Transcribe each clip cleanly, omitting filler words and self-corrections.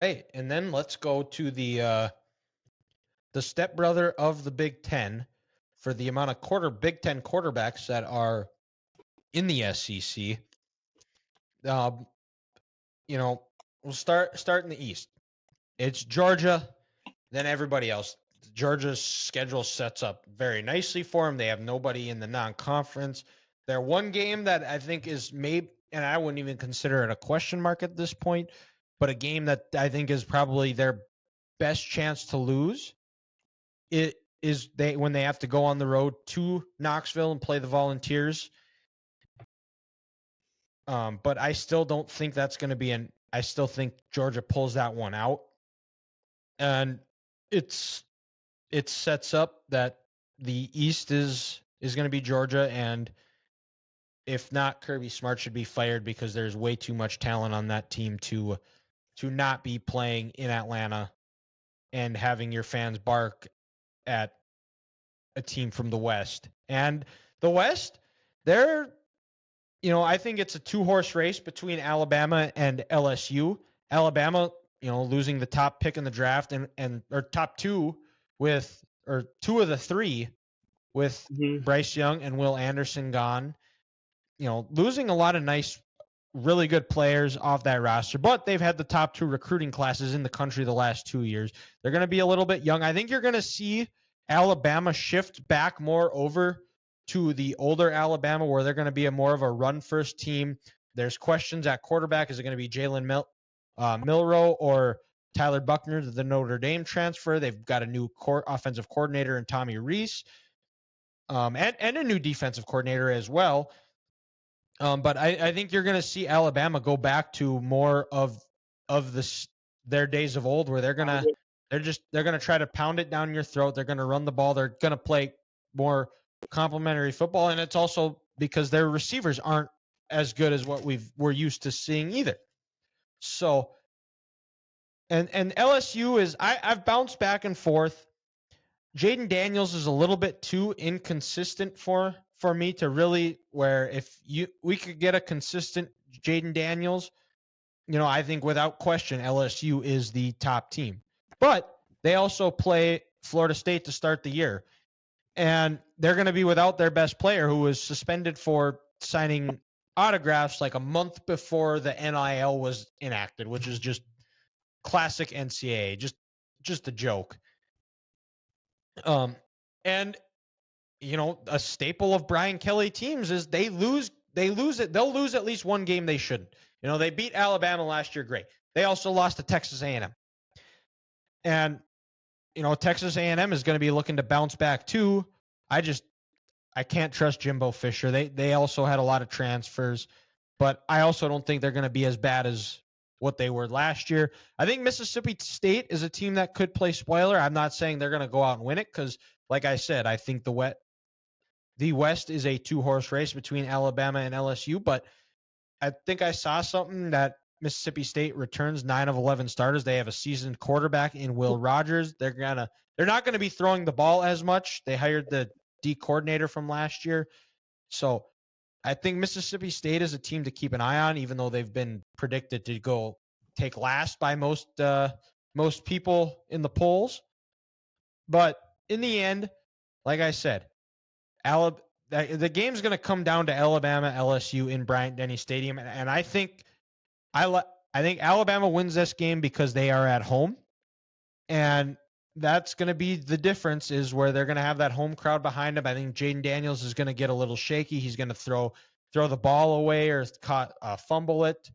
Hey, and then let's go to the stepbrother of the Big Ten for the amount of Big Ten quarterbacks that are in the SEC. Um, we'll start in the East. It's Georgia, then everybody else. Georgia's schedule sets up very nicely for them. They have nobody in the non-conference. Their one game that I think is maybe, and I wouldn't even consider it a question mark at this point, but a game that I think is probably their best chance to lose. It is when they have to go on the road to Knoxville and play the Volunteers. But I still don't think that's going to be I still think Georgia pulls that one out, and it sets up that the East is going to be Georgia, and if not, Kirby Smart should be fired because there's way too much talent on that team to not be playing in Atlanta and having your fans bark at a team from the West. And the West, I think it's a two-horse race between Alabama and LSU. Alabama, losing the top pick in the draft and or top two or two of the three with Bryce Young and Will Anderson gone. Losing a lot of nice, really good players off that roster, but they've had the top two recruiting classes in the country the last 2 years. They're going to be a little bit young. I think you're going to see Alabama shift back more over to the older Alabama, where they're going to be more of a run-first team. There's questions at quarterback. Is it going to be Jalen Milroe or Tyler Buckner, the Notre Dame transfer? They've got a new offensive coordinator in Tommy Rees, and a new defensive coordinator as well. But I think you're going to see Alabama go back to more of their days of old, where they're going to try to pound it down your throat. They're going to run the ball. They're going to play more complementary football, and it's also because their receivers aren't as good as what we're used to seeing either. So, and LSU is I've bounced back and forth. Jaden Daniels is a little bit too inconsistent for me to really, where if we could get a consistent Jaden Daniels, I think without question LSU is the top team. But they also play Florida State to start the year. And they're going to be without their best player, who was suspended for signing autographs like a month before the NIL was enacted, which is just classic NCAA, just a joke. And a staple of Brian Kelly teams is they'll lose at least one game they shouldn't. They beat Alabama last year, great. They also lost to Texas A&M. And Texas A&M is going to be looking to bounce back too. I can't trust Jimbo Fisher. They also had a lot of transfers, but I also don't think they're going to be as bad as what they were last year. I think Mississippi State is a team that could play spoiler. I'm not saying they're going to go out and win it because, like I said, I think the West is a two-horse race between Alabama and LSU, but I think I saw something that Mississippi State returns 9 of 11 starters. They have a seasoned quarterback in Will Rogers. They're not going to be throwing the ball as much. They hired the D coordinator from last year. So I think Mississippi State is a team to keep an eye on, even though they've been predicted to go take last by most people in the polls. But in the end, like I said, the game's going to come down to Alabama LSU in Bryant-Denny Stadium, and I think Alabama wins this game because they are at home, and that's going to be the difference, is where they're going to have that home crowd behind them. I think Jaden Daniels is going to get a little shaky. He's going to throw the ball away or fumble it,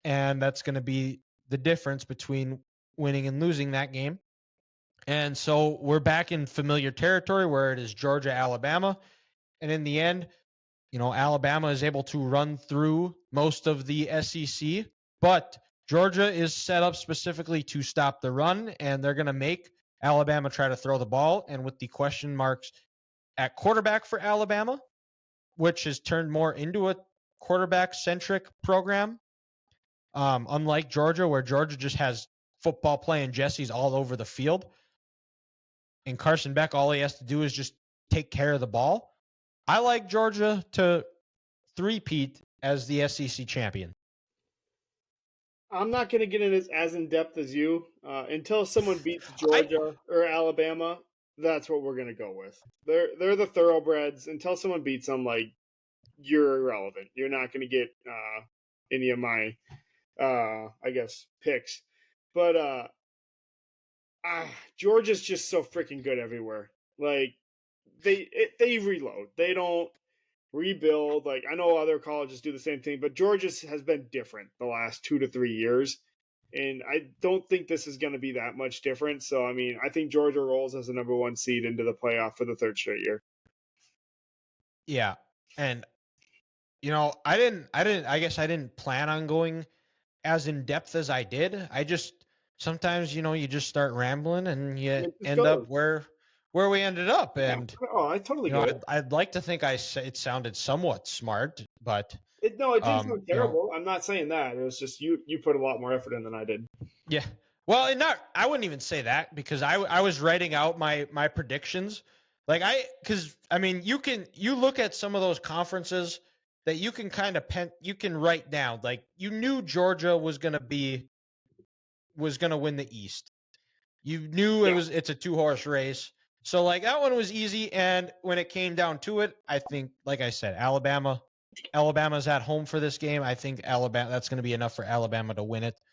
and that's going to be the difference between winning and losing that game. And so we're back in familiar territory where it is Georgia, Alabama. And in the end, Alabama is able to run through most of the SEC, but Georgia is set up specifically to stop the run, and they're going to make Alabama try to throw the ball. And with the question marks at quarterback for Alabama, which has turned more into a quarterback-centric program, unlike Georgia, where Georgia just has football playing Jessies all over the field. And Carson Beck, all he has to do is just take care of the ball. I like Georgia to three-peat as the SEC champion. I'm not going to get in as in depth as you. Until someone beats I Georgia or Alabama, that's what we're going to go with. They're the thoroughbreds. Until someone beats them, like, you're irrelevant. You're not going to get any of my, I guess, picks. But Georgia's just so freaking good everywhere. Like they reload. They don't rebuild. Like, I know other colleges do the same thing, but Georgia's has been different the last 2 to 3 years. And I don't think this is going to be that much different. So, I mean, I think Georgia rolls as the number 1 seed into the playoff for the third straight year. Yeah, and I guess I didn't plan on going as in depth as I did. I just sometimes you just start rambling and you It just end goes. up where we ended up. Yeah. And Oh, I totally get it. I'd like to think it sounded somewhat smart, but No, it didn't sound you know, terrible. I'm not saying that. It was just you put a lot more effort in than I did. yeah. Well, and not I wouldn't even say that because I was writing out my predictions. Like because I mean you look at some of those conferences that you can kind of you can write down. Like you knew Georgia was gonna win the East. You knew Yeah. it's a 2-horse race. So like that one was easy, and when it came down to it, I think, like I said, Alabama's at home for this game. I think that's going to be enough for Alabama to win it.